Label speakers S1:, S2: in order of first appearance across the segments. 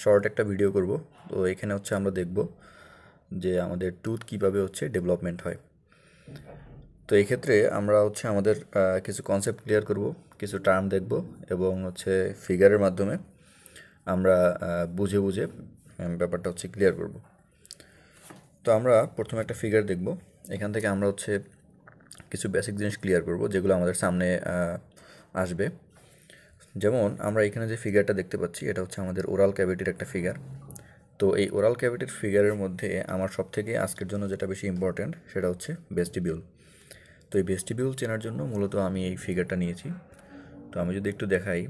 S1: Short একটা video করব। তো এখানে হচ্ছে আমরা দেখব যে আমাদের টুথ কিভাবে হচ্ছে ডেভেলপমেন্ট হয়। তো এই ক্ষেত্রে আমরা হচ্ছে আমাদের কিছু কনসেপ্ট ক্লিয়ার করব, কিছু টার্ম দেখব এবং হচ্ছে ফিগারের মাধ্যমে আমরা বুঝে বুঝে ব্যাপারটা হচ্ছে ক্লিয়ার করব। তো আমরা প্রথমে একটা ফিগার দেখব। এখান থেকে আমরা হচ্ছে কিছু বেসিক জিনিস ক্লিয়ার করব যেগুলো আমাদের সামনে আসবে। যেমন আমরা এখানে যে ফিগারটা দেখতে পাচ্ছি এটা হচ্ছে আমাদের ওরাল ক্যাভিটির একটা ফিগার। তো এই ওরাল ক্যাভিটির ফিগারের মধ্যে আমার সবথেকে আজকের জন্য যেটা বেশি ইম্পর্ট্যান্ট সেটা হচ্ছে ভেস্টিবিউল। তো এই ভেস্টিবিউল চেনার জন্য মূলত আমি এই ফিগারটা নিয়েছি। তো আমি যদি একটু দেখাই,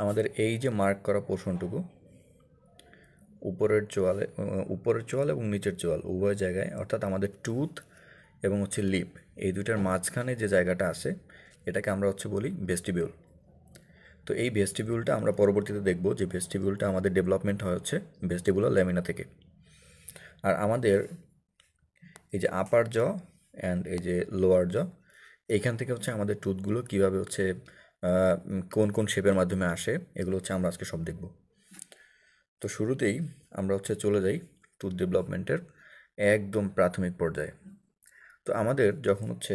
S1: আমাদের এই যে মার্ক করা পোর্শনটুকু উপরের চোয়াল এবং নিচের চোয়াল উভয় জায়গায়, অর্থাৎ আমাদের টুথ এবং হচ্ছে লিপ, এই দুইটার মাঝখানে যে জায়গাটা আছে এটাকে আমরা হচ্ছে বলি ভেস্টিবিউল। তো এই ভেস্টিবিউলটা আমরা পরবর্তীতে দেখব যে ভেস্টিবিউলটা আমাদের ডেভেলপমেন্ট হয় হচ্ছে ভেস্টিবুলার ল্যামিনা থেকে। আর আমাদের এই যে আপার জ অ্যান্ড এই যে লোয়ার জ, এইখান থেকে হচ্ছে আমাদের টুথগুলো কীভাবে হচ্ছে কোন কোন শেপের মাধ্যমে আসে এগুলো হচ্ছে আমরা আজকে সব দেখব। তো শুরুতেই আমরা হচ্ছে চলে যাই টুথ ডেভেলপমেন্টের একদম প্রাথমিক পর্যায়ে। তো আমাদের যখন হচ্ছে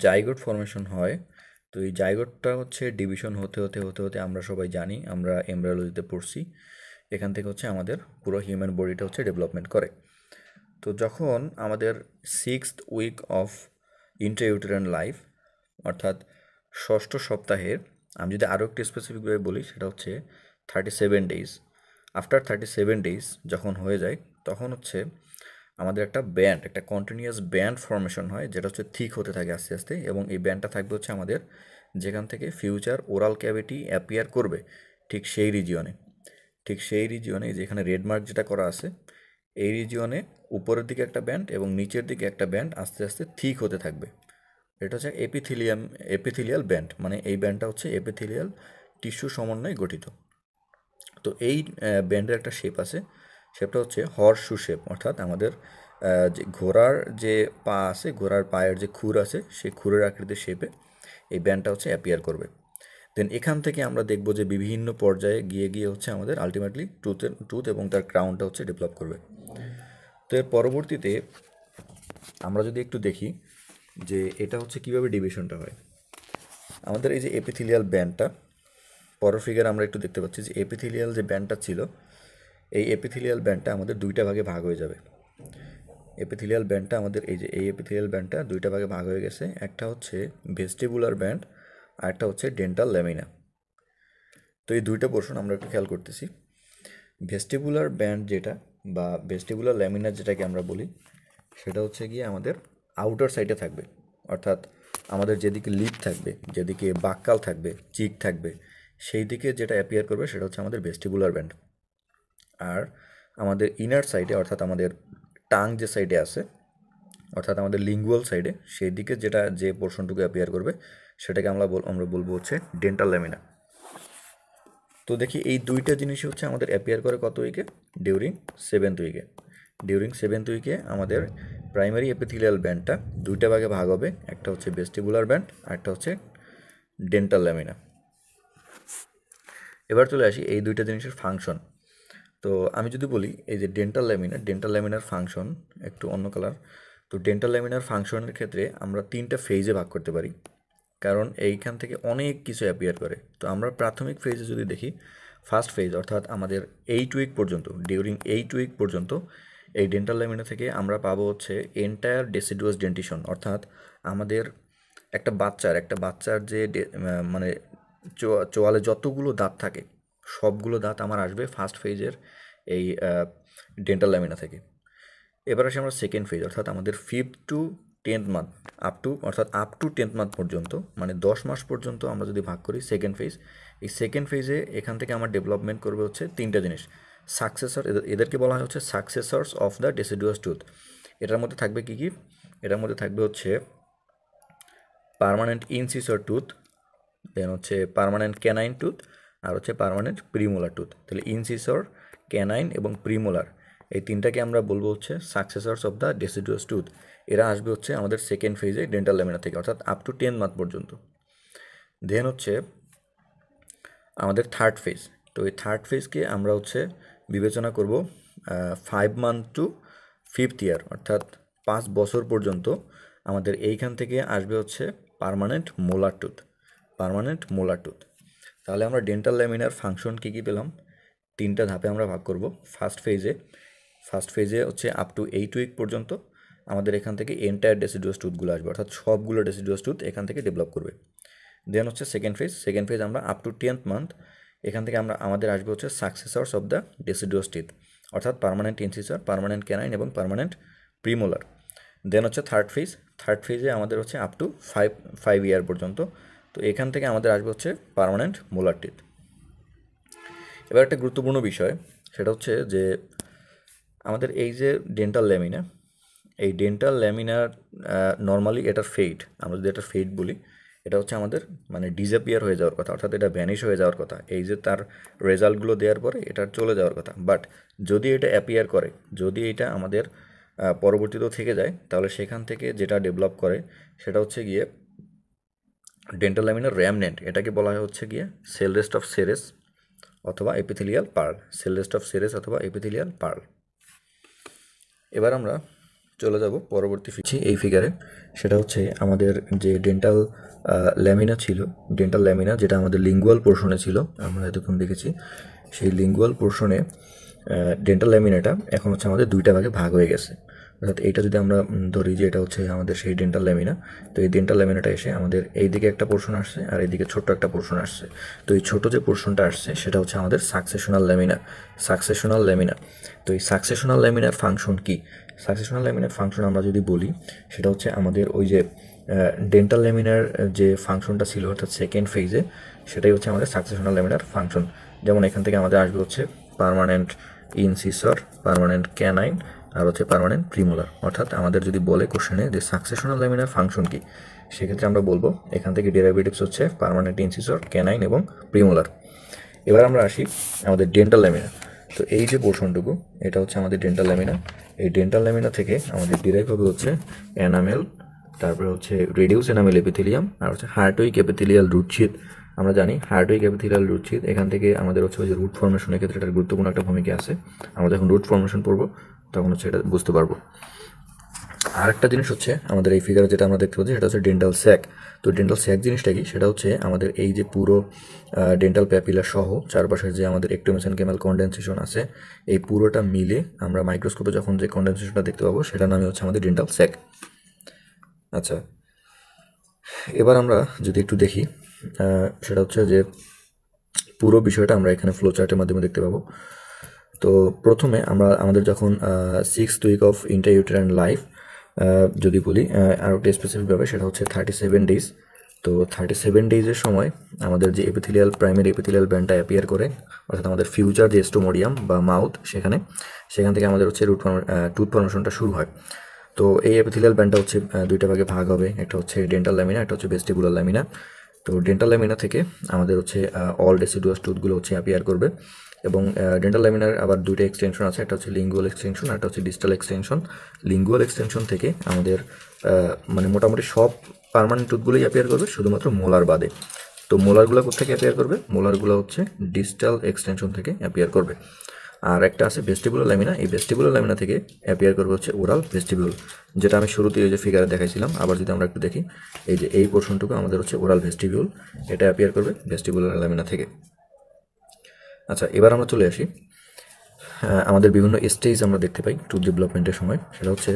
S1: জাইগোট ফর্মেশন হয়, তো এই জাইগোটটা হচ্ছে ডিভিশন হতে হতে হতে হতে আমরা সবাই জানি, আমরা এমব্রায়োলজিতে পড়ছি, এখান থেকে হচ্ছে আমাদের পুরো হিউম্যান বডিটা হচ্ছে ডেভেলপমেন্ট করে। তো যখন আমাদের 6th week of intrauterine life, অর্থাৎ ষষ্ঠ সপ্তাহের, আমি যদি আরও একটু স্পেসিফিকভাবে বলি সেটা হচ্ছে 37 ডেজ, আফটার 37 ডেজ যখন হয়ে যায় তখন হচ্ছে আমাদের একটা কন্টিনিউয়াস ব্যান্ড ফর্মেশন হয়, যেটা হচ্ছে থিক হতে থাকে আস্তে আস্তে, এবং এই ব্যান্ডটা থাকবে হচ্ছে আমাদের যেখান থেকে ফিউচার ওরাল ক্যাভিটি অ্যাপিয়ার করবে ঠিক সেই রিজিয়নে যেখানে রেড মার্ক যেটা করা আছে, এই রিজিয়নে উপরের দিকে একটা ব্যান্ড এবং নিচের দিকে একটা ব্যান্ড আস্তে আস্তে থিক হতে থাকবে। এটা হচ্ছে এপিথিলিয়াল ব্যান্ড, মানে এই ব্যান্ডটা হচ্ছে এপিথিলিয়াল টিস্যু সমন্বয়ে গঠিত। তো এই ব্যান্ডের একটা শেপ আছে, শেপটা হচ্ছে হর্সশু শেপ, অর্থাৎ আমাদের যে ঘোড়ার যে পা আছে, ঘোড়ার পায়ের যে খুর আছে সেই খুরের আকৃতির শেপে এই ব্যান্ডটা হচ্ছে অ্যাপিয়ার করবে। দেন এখান থেকে আমরা দেখব যে বিভিন্ন পর্যায়ে গিয়ে গিয়ে হচ্ছে আমাদের আলটিমেটলি টুথ এবং তার ক্রাউনটা হচ্ছে ডেভেলপ করবে। তো এর পরবর্তীতে আমরা যদি একটু দেখি যে এটা হচ্ছে কীভাবে ডিভিশনটা হয়। আমাদের এই যে এপিথিলিয়াল ব্যান্ডটা, পরের ফিগার আমরা একটু দেখতে পাচ্ছি যে এপিথিলিয়াল যে ব্যান্ডটা ছিল, এই এপিথিলিয়াল ব্যান্ডটা আমাদের দুইটা ভাগে ভাগ হয়ে যাবে। এপিথিলিয়াল ব্যান্ডটা আমাদের এই এপিথিলিয়াল ব্যান্ডটা দুইটা ভাগে ভাগ হয়ে গেছে, একটা হচ্ছে ভেস্টিবুলার ব্যান্ড আর একটা হচ্ছে ডেন্টাল ল্যামিনা। তো এই দুইটা পোর্শন আমরা একটু খেয়াল করতেছি। ভেস্টিবুলার ব্যান্ড যেটা বা ভেস্টিবুলার ল্যামিনা যেটাকে আমরা বলি, সেটা হচ্ছে গিয়ে আমাদের আউটার সাইডে থাকবে, অর্থাৎ আমাদের যেদিকে লিপ থাকবে, যেদিকে বাক্কাল থাকবে, চিক থাকবে, সেই দিকে যেটা অ্যাপিয়ার করবে সেটা হচ্ছে আমাদের ভেস্টিবুলার ব্যান্ড। আর আমাদের ইনার সাইডে, অর্থাৎ আমাদের টাং যে সাইডে আছে, অর্থাৎ আমাদের লিঙ্গুয়াল সাইডে, সেই দিকে যে পোর্শনটুকু অ্যাপিয়ার করবে সেটাকে আমরা বলবো হচ্ছে ডেন্টাল ল্যামিনা। তো দেখি এই দুইটা জিনিসই হচ্ছে আমাদের অ্যাপিয়ার করে কত উইকে? ডিউরিং 7th উইকে। ডিউরিং 7th উইকে আমাদের প্রাইমারি এপিথিলিয়াল ব্যান্ডটা দুইটা ভাগে ভাগ হবে, একটা হচ্ছে ভেস্টিবুলার ব্যান্ড আর একটা হচ্ছে ডেন্টাল ল্যামিনা। এবার চলে আসি এই দুইটা জিনিসের ফাংশন। তো আমি যদি বলি এই যে ডেন্টাল ল্যামিনার ফাংশন একটু অন্য কালার। তো ডেন্টাল ল্যামিনার ফাংশনের ক্ষেত্রে আমরা 3টা ফেজে ভাগ করতে পারি, কারণ এইখান থেকে অনেক কিছু অ্যাপিয়ার করে। তো আমরা প্রাথমিক ফেজে যদি দেখি, ফার্স্ট ফেজ অর্থাৎ আমাদের 8 উইক পর্যন্ত, ডিউরিং 8 উইক পর্যন্ত এই ডেন্টাল ল্যামিনা থেকে আমরা পাবো হচ্ছে এন্টায়ার ডেসিডুয়াস ডেন্টিশন, অর্থাৎ আমাদের একটা বাচ্চার যে মানে চোয়ালে যতগুলো দাঁত থাকে সবগুলো দাঁত আমার আসবে ফার্স্ট ফেজের এই ডেন্টাল ল্যামিনা থেকে। এবার আসি আমরা সেকেন্ড ফেজ, অর্থাৎ আমাদের 5th to 10th month up to 10th month পর্যন্ত, মানে 10 মাস পর্যন্ত আমরা যদি ভাগ করি সেকেন্ড ফেজ। এই সেকেন্ড ফেজে এখান থেকে আমার ডেভেলপমেন্ট করবে হচ্ছে 3টা জিনিস। এদেরকে বলা হয় হচ্ছে সাকসেসরস অফ দ্য ডেসিডুয়াস টুথ। এটার মধ্যে থাকবে কী কী? এটার মধ্যে থাকবে হচ্ছে পার্মানেন্ট ইনসিসর টুথ, দেন হচ্ছে পার্মানেন্ট ক্যানাইন টুথ, আর হচ্ছে পার্মানেন্ট প্রিমোলার টুথ। তাহলে ইনসিসর, ক্যানাইন এবং প্রিমোলার, এই তিনটাকে আমরা বলবো হচ্ছে সাকসেসরস অফ দ্য ডেসিডুয়াস টুথ। এরা আসবে হচ্ছে আমাদের সেকেন্ড ফেজে ডেন্টাল ল্যামিনা থেকে, অর্থাৎ আপ টু 10 মান্থ পর্যন্ত। দেন হচ্ছে আমাদের থার্ড ফেজ। তো এই থার্ড ফেজকে আমরা হচ্ছে বিবেচনা করব 5 মান্থ টু 5th ইয়ার, অর্থাৎ 5 বছর পর্যন্ত আমাদের এইখান থেকে আসবে হচ্ছে permanent molar tooth. Permanent molar tooth. তাহলে আমরা ডেন্টাল ল্যামিনার ফাংশন কী কী পেলাম? 3টা ধাপে আমরা ভাগ করব। ফার্স্ট ফেজে হচ্ছে আপ টু 8 উইক পর্যন্ত আমাদের এখান থেকে এন্টায়ার ডেসিডুয়াস টুথগুলো আসবে, অর্থাৎ সবগুলো ডেসিডুয়াস টুথ এখান থেকে ডেভেলপ করবে। দেন হচ্ছে সেকেন্ড ফেজ আমরা আপ টু 10th মান্থ, এখান থেকে আমাদের আসবে হচ্ছে সাকসেসর্স অফ দ্য ডেসিডুয়াস টিথ, অর্থাৎ পার্মানেন্ট ইনসিসর, পার্মানেন্ট ক্যানাইন এবং পার্মানেন্ট প্রিমোলার। দেন হচ্ছে থার্ড ফেজে আমাদের হচ্ছে আপ টু 5 ইয়ার পর্যন্ত। তো এখান থেকে আমাদের আসবে হচ্ছে পার্মানেন্ট মোলার টিথ। এবার একটা গুরুত্বপূর্ণ বিষয়, সেটা হচ্ছে যে আমাদের এই যে ডেন্টাল ল্যামিনা, এই ডেন্টাল ল্যামিনার নর্মালি এটার ফেড, আমরা যদি এটা ফেড বলি, এটা হচ্ছে আমাদের মানে ডিসঅ্যাপিয়ার হয়ে যাওয়ার কথা, অর্থাৎ এটা ভ্যানিশ হয়ে যাওয়ার কথা। এই যে তার রেজাল্টগুলো দেওয়ার পরে এটার চলে যাওয়ার কথা। বাট যদি এটা অ্যাপিয়ার করে, যদি এটা আমাদের পরবর্তীতেও থেকে যায়, তাহলে সেখান থেকে যেটা ডেভেলপ করে সেটা হচ্ছে গিয়ে ডেন্টাল ল্যামিনার র্যামনেন্ট। এটাকে বলা হয় হচ্ছে গিয়ে সেল রেস্ট অফ সেরেস অথবা epithelial pearl. Cell rest of Serres অথবা এপিথেলিয়াল পার্ল। এবার আমরা চলে যাব পরবর্তী এই ফিগারে। সেটা হচ্ছে আমাদের যে ডেন্টাল ল্যামিনা ছিল, ডেন্টাল ল্যামিনা যেটা আমাদের লিঙ্গুয়াল পোর্শনে ছিল, আমরা এতক্ষণ দেখেছি, সেই লিঙ্গুয়াল পোর্শনে ডেন্টাল ল্যামিনাটা এখন হচ্ছে আমাদের 2টা ভাগে ভাগ হয়ে গেছে। অর্থাৎ এইটা যদি আমরা ধরি যে এটা হচ্ছে আমাদের সেই ডেন্টাল ল্যামিনা, তো এই ডেন্টাল ল্যামিনাটা এসে আমাদের এইদিকে একটা পোর্শন আসছে আর এইদিকে ছোট্ট একটা পোর্শন আসছে। তো এই ছোটো যে পোর্শনটা আসছে সেটা হচ্ছে আমাদের সাকসেশনাল ল্যামিনা। তো এই সাকসেশনাল ল্যামিনার ফাংশন কি? সাকসেশনাল ল্যামিনার ফাংশন আমরা যদি বলি, সেটা হচ্ছে আমাদের ওই যে ডেন্টাল ল্যামিনার যে ফাংশনটা ছিল অর্থাৎ সেকেন্ড ফেজে, সেটাই হচ্ছে আমাদের সাকসেশনাল ল্যামিনার ফাংশন। যেমন এখান থেকে আমাদের আসবে হচ্ছে পার্মানেন্ট ইনসিসর, পার্মানেন্ট ক্যানাইন আর হচ্ছে পার্মানেন্ট প্রিমোলার। অর্থাৎ আমাদের যদি বলে কোশ্চেনে যে সাকসেশনাল ল্যামিনার ফাংশন কি, সেক্ষেত্রে আমরা বলবো এখান থেকে ডেরিভেটিভস হচ্ছে পার্মানেন্ট ইনসিসর, ক্যানাইন এবং প্রিমোলার। এবার আমরা আসি আমাদের ডেন্টাল ল্যামিনা। তো এই যে পোর্শনটুকু, এটা হচ্ছে আমাদের ডেন্টাল ল্যামিনা। এই ডেন্টাল ল্যামিনা থেকে আমাদের ডিরাইভ হবে হচ্ছে এনামেল, তারপরে হচ্ছে রেডিউস এনামেল এপিথেলিয়াম আর হচ্ছে হার্টোইক এপিথেলিয়াল রুটছিদ। আমরা জানি হার্টোইক এপিথেলিয়াল রুটছিদ, এখান থেকে আমাদের হচ্ছে ওই যে রুট ফর্মেশনের ক্ষেত্রে এটার গুরুত্বপূর্ণ একটা ভূমিকা আছে। আমরা যখন রুট ফর্মেশন পড়বো তখন হচ্ছে এটা বুঝতে পারবো। আর একটা জিনিস হচ্ছে আমাদের এই ফিগারে যেটা আমরা দেখতে পাচ্ছি সেটা হচ্ছে ডেন্টাল স্যাক। তো ডেন্টাল স্যাক জিনিসটা কি? সেটা হচ্ছে আমাদের এই যে পুরো ডেন্টাল প্যাপিলার সহ চারপাশের যে আমাদের একটোমেসেনকেমাল কন্ডেনসেশন আছে, এই পুরোটা মিলে আমরা মাইক্রোস্কোপে যখন যে কন্ডেনসেশনটা দেখতে পাবো সেটার নামে হচ্ছে আমাদের ডেন্টাল স্যাক। আচ্ছা, এবার আমরা যদি একটু দেখি, সেটা হচ্ছে যে পুরো বিষয়টা আমরা এখানে ফ্লো চার্টের মাধ্যমে দেখতে পাবো। তো প্রথমে আমাদের যখন 6th উইক অফ ইন্টারইউটেরাইন লাইফ যদি বলি আরও একটা স্পেসিফিকভাবে, সেটা হচ্ছে 37 ডেজ। তো 37 ডেজের সময় আমাদের যে প্রাইমারি এপিথেলিয়াল ব্যান্ডটা অ্যাপিয়ার করে, অর্থাৎ আমাদের ফিউচার যে স্টোমোডিয়াম বা মাউথ, সেখান থেকে আমাদের হচ্ছে টুথ ফর্মেশনটা শুরু হয়। তো এই এপিথেলিয়াল ব্যান্ডটা হচ্ছে 2টা ভাগে ভাগ হবে, একটা হচ্ছে ডেন্টাল ল্যামিনা, একটা হচ্ছে ভেস্টিবুলার ল্যামিনা। তো ডেন্টাল ল্যামিনা থেকে আমাদের হচ্ছে অল ডেসিডুয়াস টুথগুলো হচ্ছে অ্যাপিয়ার করবে। এবং ডেন্টাল ল্যামিনার আবার 2টা এক্সটেনশন আছে, একটা হচ্ছে লিঙ্গুয়াল এক্সটেনশন আর একটা হচ্ছে ডিস্টাল এক্সটেনশন। লিঙ্গুয়াল এক্সটেনশন থেকে আমাদের মানে মোটামুটি সব পার্মানেন্ট টুথগুলোই অ্যাপিয়ার করবে, শুধুমাত্র মোলার বাদে। তো মোলারগুলো কোথেকে অ্যাপিয়ার করবে? মোলারগুলো হচ্ছে ডিস্টাল এক্সটেনশন থেকে অ্যাপিয়ার করবে। আর একটা আছে ভেস্টিবুলার ল্যামিনা। এই ভেস্টিবুলার ল্যামিনা থেকে অ্যাপিয়ার করবে হচ্ছে ওরাল ভেস্টিবিউল, যেটা আমি শুরুতে এই যে ফিগারে দেখাইছিলাম। আবার যদি আমরা একটু দেখি, এই যে এই পোর্শনটুকু আমাদের হচ্ছে ওরাল ভেস্টিবিউল, এটা অ্যাপিয়ার করবে ভেস্টিবুলার ল্যামিনা থেকে। আচ্ছা, এবার আমরা চলে আসি আমাদের বিভিন্ন স্টেজ আমরা দেখতে পাই টুথ ডেভেলপমেন্টের সময়। সেটা হচ্ছে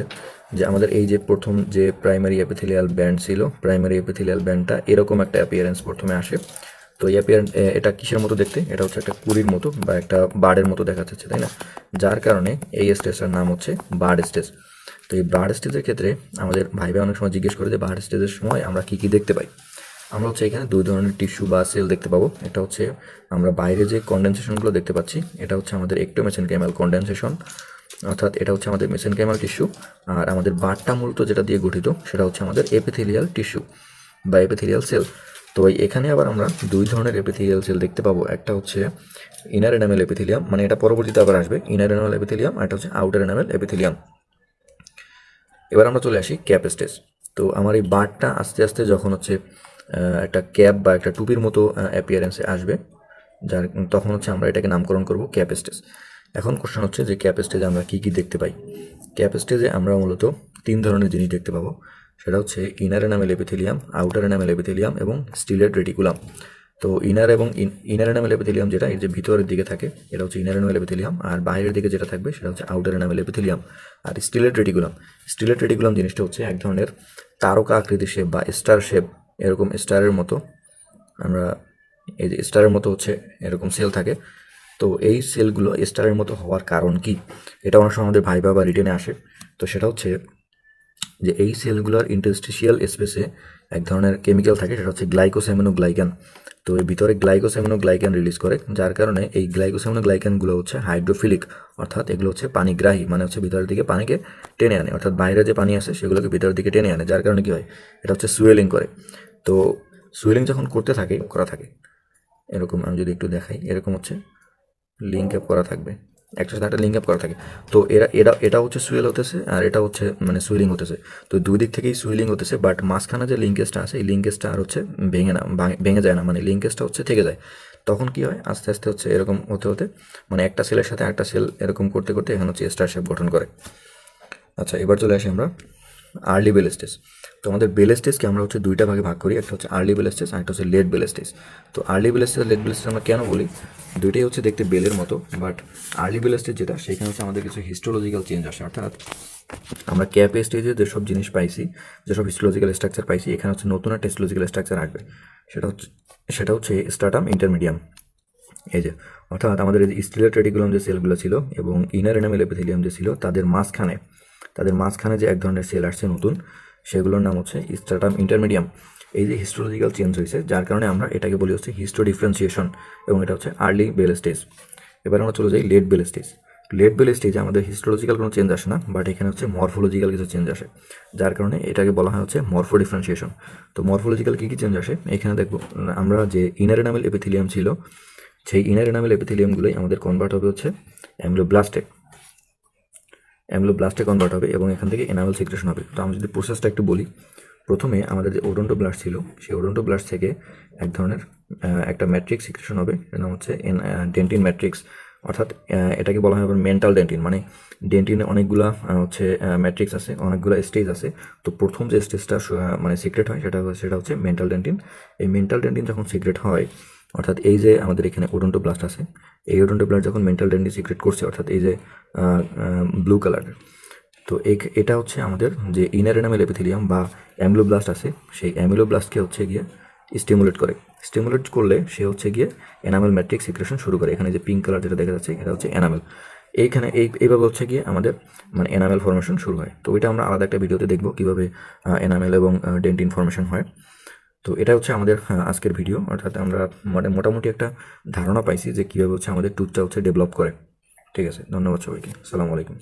S1: যে আমাদের এই যে প্রথম যে প্রাইমারি এপিথেলিয়াল ব্যান্ড ছিল, প্রাইমারি এপিথেলিয়াল ব্যান্ডটা এরকম একটা অ্যাপিয়ারেন্স প্রথমে আসে। তো এই এটা কিসের মতো দেখতে? এটা হচ্ছে একটা কুড়ির মতো বা একটা বার্ডের মতো দেখা যাচ্ছে, তাই না? যার কারণে এই স্টেজটার নাম হচ্ছে বার্ড স্টেজ। তো এই বার্ড স্টেজের ক্ষেত্রে আমাদের ভাইবা অনেক সময় জিজ্ঞেস করে যে বার্ড স্টেজের সময় আমরা কী কী দেখতে পাই। আমরা হচ্ছে এখানে 2 ধরনের টিস্যু বা সেল দেখতে পাবো। এটা হচ্ছে আমরা বাইরে যে কন্ডেনসেশনগুলো দেখতে পাচ্ছি, এটা হচ্ছে আমাদের একটোমেসেনকাইমাল কন্ডেনসেশন, অর্থাৎ এটা হচ্ছে আমাদের মেসেনকাইমাল টিস্যু। আর আমাদের বারটা মূলত যেটা দিয়ে গঠিত সেটা হচ্ছে আমাদের এপিথেলিয়াল টিস্যু বা এপিথেলিয়াল সেল। তো এখানে আবার আমরা 2 ধরনের এপিথেলিয়াল সেল দেখতে পাবো। একটা হচ্ছে ইনার এনামেল এপিথেলিয়াম, মানে এটা পরবর্তীতে আবার আসবে, ইনার এনামেল এপিথেলিয়াম, আর এটা হচ্ছে আউটার এনামেল এপিথেলিয়াম। এবার আমরা চলে আসি ক্যাপ স্টেজ। তো আমার এই বারটা আস্তে আস্তে যখন হচ্ছে একটা ক্যাপ বা একটা টুপির মতো অ্যাপিয়ারেন্সে আসবে, যার তখন হচ্ছে আমরা এটাকে নামকরণ করব ক্যাপ স্টেজ। এখন কোশ্চেন হচ্ছে যে ক্যাপ স্টেজে আমরা কী কী দেখতে পাই। ক্যাপ স্টেজে আমরা মূলত 3 ধরনের জিনিস দেখতে পাবো, সেটা হচ্ছে inner enamel epithelium, outer enamel epithelium এবং স্টিলেট রেটিকুলাম। তো ইনার এবং ইনার এনামেল এপিথেলিয়াম যেটা এর যে ভিতরের দিকে থাকে এটা হচ্ছে ইনার এনামেল এপিথেলিয়াম, আর বাইরের দিকে যেটা থাকবে সেটা হচ্ছে আউটার এনামেল এপিথেলিয়াম। আর স্টিলেট রেটিকুলাম জিনিসটা হচ্ছে এক ধরনের তারকা আকৃতি শেপ বা স্টার শেপ, এরকম স্টারের মতো আমরা এই যে স্টারের মতো হচ্ছে এরকম সেল থাকে। তো এই সেলগুলো স্টারের মতো হওয়ার কারণ কি, এটা অনেক সময় আমাদের ভাইবা বা রিটেনে আসে। তো সেটা হচ্ছে যে এই সেলগুলোর ইন্টারস্টিশিয়াল স্পেসে এক ধরনের কেমিক্যাল থাকে, সেটা হচ্ছে গ্লাইকোস্যামিনোগ্লাইকান। তো এর ভিতরে গ্লাইকোস্যামিনোগ্লাইকান রিলিজ করে, যার কারণে এই গ্লাইকোস্যামিনোগ্লাইকানগুলো হচ্ছে হাইড্রোফিলিক, অর্থাৎ এগুলো হচ্ছে পানিগ্রাহী, মানে হচ্ছে ভিতরের দিকে পানিকে টেনে আনে, অর্থাৎ বাইরে যে পানি আছে সেগুলোকে ভিতরের দিকে টেনে আনে, যার কারণে কী হয়, এটা হচ্ছে সুয়েলিং করে। তো সুয়েলিং যখন করা থাকে এরকম, আমি যদি একটু দেখাই, এরকম হচ্ছে লিঙ্ক আপ করা থাকবে, একটার সাথে একটা লিঙ্ক আপ করা থাকে। তো এটা হচ্ছে সুয়েল হতেছে আর এটা হচ্ছে মানে সুইলিং হতেছে। তো দুই দিক থেকেই সুইলিং হতেছে, বাট মাঝখানে যে লিঙ্কেজটা আছে এই লিঙ্কেজটা আর হচ্ছে ভেঙে যায় না, মানে লিঙ্কেজটা হচ্ছে থেকে যায়। তখন কি হয়, আস্তে আস্তে হচ্ছে এরকম হতে হতে মানে একটা সেলের সাথে একটা সেল এরকম করতে করতে এখানে হচ্ছে স্টার শেপ গঠন করে। আচ্ছা, এবার চলে আসি আমরা আর্লি বেল স্টেজ। তো আমাদের বেল স্টেজকে আমরা হচ্ছে দুইটা ভাগে ভাগ করি, একটা হচ্ছে আর্লি বেল স্টেজ আর একটা হচ্ছে লেট বেল স্টেজ। তো early bell stage late bell stage আমরা কেন বলি, দুইটাই হচ্ছে দেখতে বেলের মতো, বাট আর্লি বেল স্টেজ যেটা সেখানে হচ্ছে আমাদের কিছু হিস্টোলজিক্যাল চেঞ্জ আসে, অর্থাৎ আমরা ক্যাপ স্টেজে যেসব জিনিস পাইছি, যেসব হিস্টোলজিক্যাল স্ট্রাকচার পাইছি, এখানে হচ্ছে নতুন একটা হিস্টোলজিক্যাল স্ট্রাকচার আসবে, সেটা হচ্ছে স্ট্রাটাম ইন্টারমিডিয়াম। এই যে অর্থাৎ আমাদের এই স্টিলেট রেটিকুলাম যে সেলগুলো ছিল এবং ইনার এনামেল এপিথেলিয়াম যে ছিল তাদের মাঝখানে যে এক ধরনের সেল আসছে নতুন, সেগুলোর নাম হচ্ছে স্ট্রাটাম ইন্টারমিডিয়াম। এই যে হিস্টোলজিক্যাল চেঞ্জ হয়েছে, যার কারণে আমরা এটাকে বলি হচ্ছে হিস্টো ডিফারেন্সিয়েশন, এবং এটা হচ্ছে আর্লি বেল স্টেজ। এবার আমরা চলে যাই late bell stage. Late bell স্টেজে আমাদের হিস্টোলজিক্যাল কোনো চেঞ্জ আসে না, বাট এখানে হচ্ছে মরফোলজিক্যাল কিছু চেঞ্জ আসে, যার কারণে এটাকে বলা হয় হচ্ছে মরফো ডিফারেন্সিয়েশন। তো মরফোলজিক্যাল কী কী চেঞ্জ আসে এখানে দেখব, আমরা যে ইনার এনামেল এপিথেলিয়াম ছিল সেই ইনার এনামেল এপিথেলিয়ামগুলোই আমাদের কনভার্ট হবে হচ্ছে অ্যামলোব্লাস্টে কনভার্ট হবে, এবং এখান থেকে এনামেল সিক্রেশন হবে। তো আমি যদি প্রসেসটা একটু বলি, প্রথমে আমাদের যে ওডোন্টোব্লাস্ট ছিল সেই ওডোন্টোব্লাস্ট থেকে এক ধরনের একটা ম্যাট্রিক্স সিক্রেশন হবে, এর নাম হচ্ছে ডেন্টিন ম্যাট্রিক্স, অর্থাৎ এটাকে বলা হয় আবার মেন্টাল ডেন্টিন। মানে ডেন্টিনে অনেকগুলা হচ্ছে ম্যাট্রিক্স আছে, অনেকগুলো স্টেজ আছে। তো প্রথম যে স্টেজটা মানে সিক্রেট হয় সেটা হচ্ছে মেন্টাল ডেন্টিন। এই মেন্টাল ডেন্টিন যখন সিক্রেট হয়, অর্থাৎ এই যে আমাদের এখানে ওডোন্টোব্লাস্ট আছে, এই ওডোন্টোব্লাস্ট যখন মেন্টাল ডেন্টিন সিক্রেট করছে, অর্থাৎ এই যে ব্লু কালারের, তো এটা হচ্ছে আমাদের যে ইনার এনামেল এপিথেলিয়াম বা অ্যামলোব্লাস্ট আছে, সেই অ্যামিলোব্লাস্টকে হচ্ছে গিয়ে স্টিমুলেট করলে সে হচ্ছে গিয়ে এনামেল ম্যাট্রিক্স সিক্রেশন শুরু করে। এখানে যে পিঙ্ক কালার যেটা দেখা যাচ্ছে এটা হচ্ছে এনামেল। এইখানে এইভাবে হচ্ছে গিয়ে আমাদের মানে এনামেল ফর্মেশন শুরু হয়। তো এটা আমরা আলাদা একটা ভিডিওতে দেখবো কীভাবে এনামেল এবং ডেন্টিন ফর্মেশন হয়। তো এটা হচ্ছে আমাদের আজকের ভিডিও, অর্থাৎ আমরা মানে মোটামুটি একটা ধারণা পাইছি যে কীভাবে হচ্ছে আমাদের টুথটা হচ্ছে ডেভেলপ করে। ঠিক আছে, ধন্যবাদ সবাইকে, আসসালামু আলাইকুম।